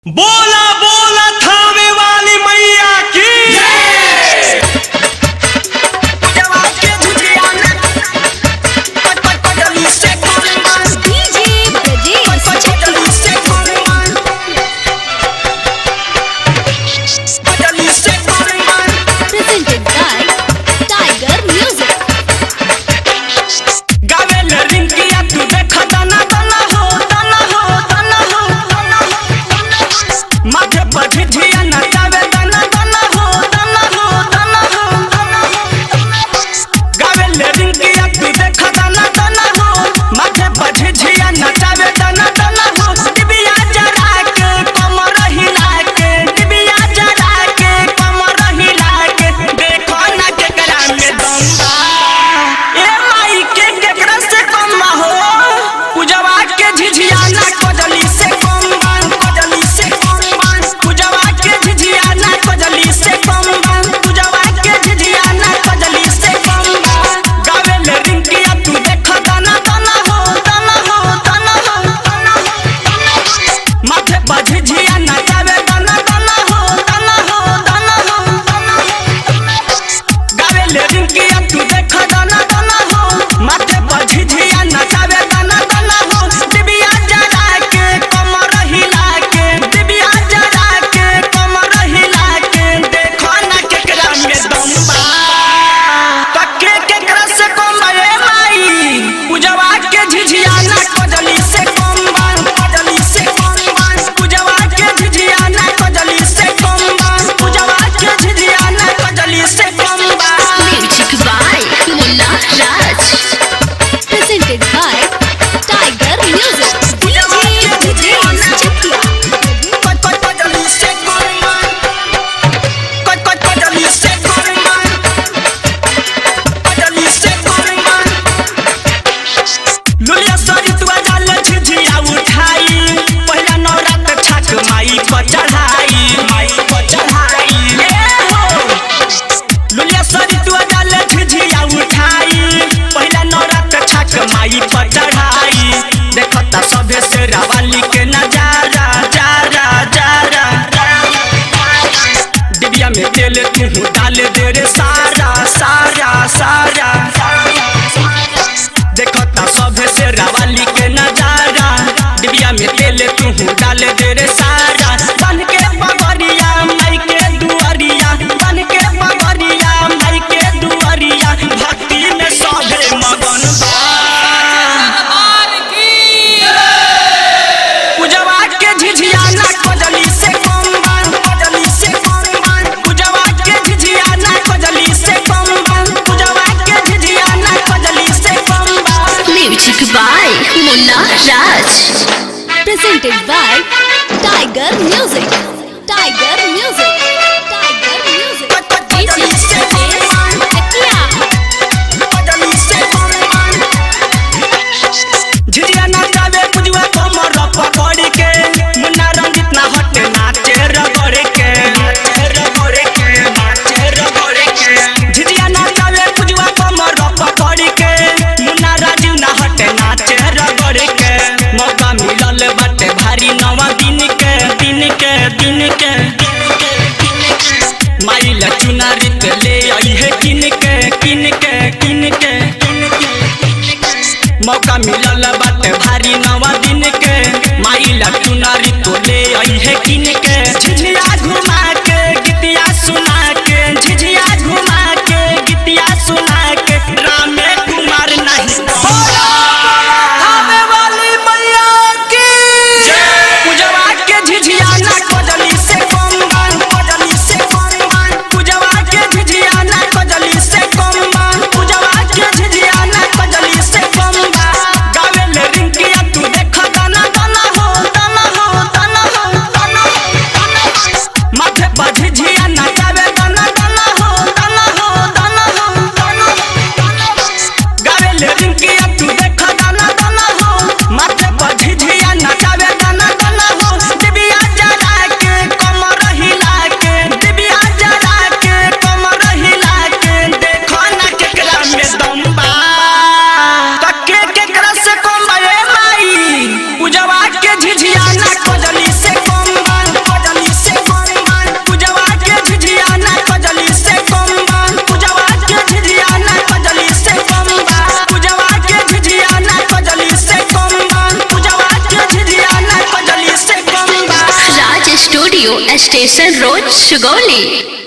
बोला बोला थामे वाली मैया की रावाली के नजारा जारा जारा डिबिया में तेल तू डाल दे रे सारा सारा सारा देखता सभे से रावाली के नजारा डिबिया में तेल तू डाल दे रे सारा बन के बगरिया माई के दुआरिया बन के बगरिया माई के दुआरिया भक्ति में सभे मगन बा by Munna Raj, presented by Tiger Music. Tiger Music. Tiger Music. झिझिया नाचावे पुजवा कमर पकड़ के मुन्ना रंजित ना हटे नाचे रगड़ के झिझिया नाचावे पुजवा कमर पकड़ के मुन्ना राजू ना हटे नाचे रगड़ के मौका मिलल बाटे भारी नवा दिन के माई लचुनारी ले आई है किन के मौका मिलल बाटे भारी नवा दिन के माई लचुनारी तो ले आई है किन के झिझिया घुमा के गीतिया सुना के झिझिया घुमा के गीतिया सुना के रामे कुमार नहीं थामे वाली मैया की पूजवा के झिझिया ना कजली से पूजवा के झिझिया ना कजली से पूजवा के झिझिया ना कजली से गावे ले रिंकिया तू देख गाना गाना हो स्टूडियो, स्टेशन रोड, सुगौली।